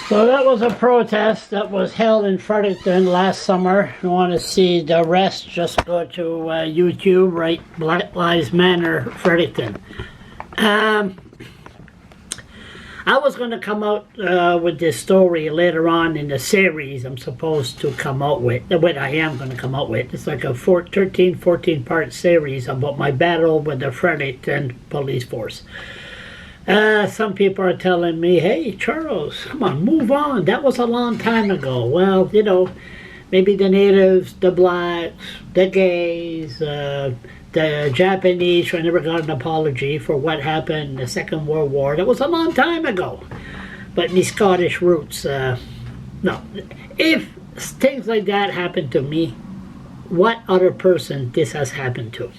So that was a protest that was held in Fredericton last summer. If you want to see the rest, just go to YouTube, right? Black Lives Matter Fredericton. I was going to come out with this story later on in the series I'm supposed to come out with. What I am going to come out with. It's like a 14-part series about my battle with the Fredericton Police Force. Some people are telling me, hey, Charles, come on, move on. That was a long time ago. Well, you know, maybe the natives, the blacks, the gays, the Japanese, who never got an apology for what happened in the Second World War. That was a long time ago. But me Scottish roots, no. If things like that happen to me, what other person this has happened to?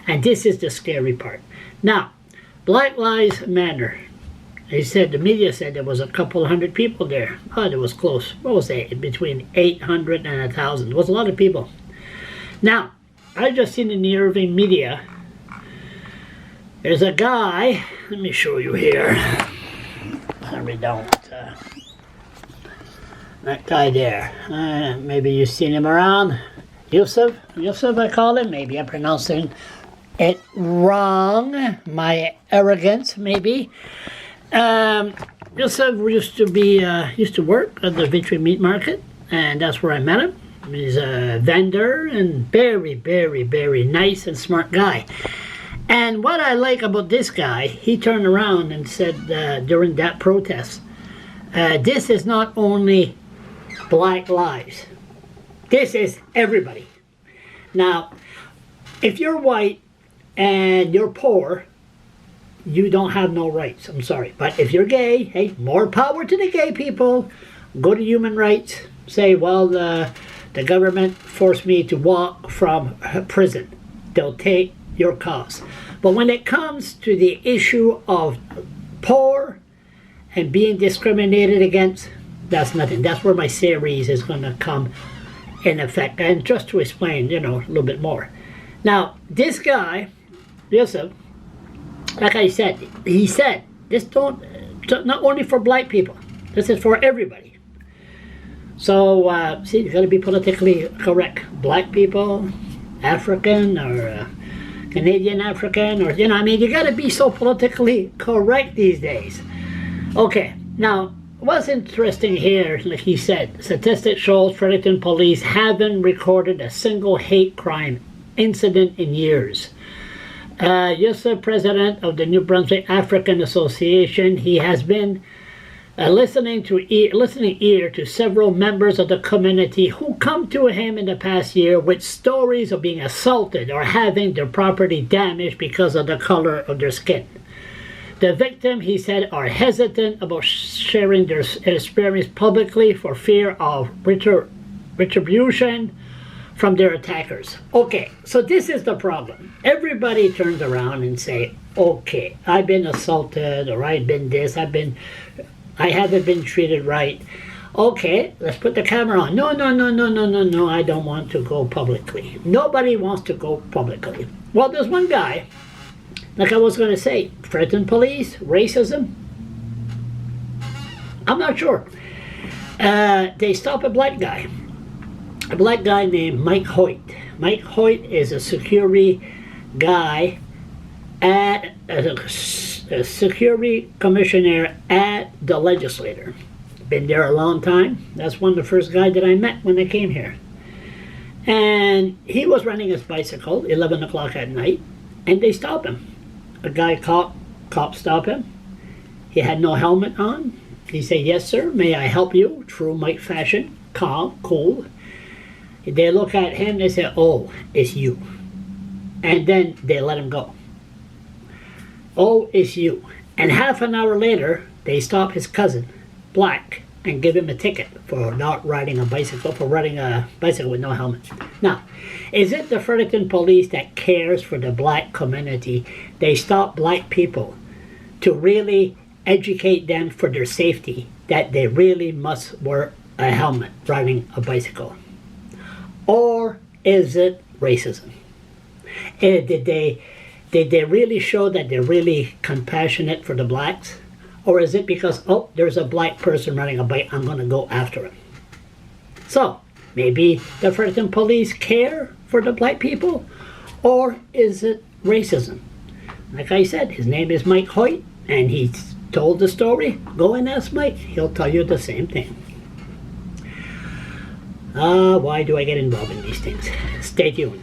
And this is the scary part. Now, Black Lives Matter. They said, the media said there was a couple hundred people there. Oh, it was close. What was that? Between 800 and 1,000. It was a lot of people. Now, I just seen in the Irving media, there's a guy, let me show you here. Sorry, don't. That guy there. Maybe you've seen him around. Yusuf I call him. Maybe I'm pronouncing it wrong. My arrogance, maybe. Yusuf used to work at the Victory Meat Market, and that's where I met him. He's a vendor and very, very, very nice and smart guy. And what I like about this guy, he turned around and said during that protest, this is not only black lives. This is everybody. Now, if you're white and you're poor, you don't have no rights. I'm sorry. But if you're gay, hey, more power to the gay people. Go to human rights. Say, well, the government forced me to walk from prison. They'll take your cause. But when it comes to the issue of poor and being discriminated against, that's nothing. That's where my series is going to come in effect. And just to explain, you know, a little bit more. Now, this guy, Yusuf, like I said, he said, this don't, not only for black people, this is for everybody. So, see, you got to be politically correct. Black people, African, or Canadian African, or, you know, I mean, you got to be so politically correct these days. Okay, now, what's interesting here, like he said, statistics shows Fredericton police haven't recorded a single hate crime incident in years. Yusuf, president of the New Brunswick African Association, he has been listening ear to several members of the community who come to him in the past year with stories of being assaulted or having their property damaged because of the color of their skin. The victim, he said, are hesitant about sharing their experience publicly for fear of retribution from their attackers. Okay, so this is the problem. Everybody turns around and say, okay, I've been assaulted, or I've been this, I haven't been treated right. Okay, let's put the camera on. No, I don't want to go publicly. Nobody wants to go publicly. Well, there's one guy, like I was going to say, Fredericton police, racism, I'm not sure. They stop a black guy named Mike Hoyt. Mike Hoyt is a security guy at a security commissioner at the legislature. Been there a long time. That's one of the first guys that I met when I came here. And he was running his bicycle 11 o'clock at night, and they stopped him. A guy cop stopped him. He had no helmet on. He said, yes, sir, may I help you? True Mike fashion, calm, cool. They look at him, they say, oh, it's you. And then they let him go. Oh, it's you. And half an hour later, they stop his cousin, black, and give him a ticket for not riding a bicycle, for riding a bicycle with no helmet. Now, is it the Fredericton police that cares for the black community? They stop black people to really educate them for their safety, that they really must wear a helmet riding a bicycle. Or is it racism? Did they really show that they're really compassionate for the blacks? Or is it because, oh, there's a black person riding a bike, I'm going to go after him? So, maybe the Fredericton police care for the black people? Or is it racism? Like I said, his name is Mike Hoyt, and he's told the story. Go and ask Mike. He'll tell you the same thing. Why do I get involved in these things? Stay tuned.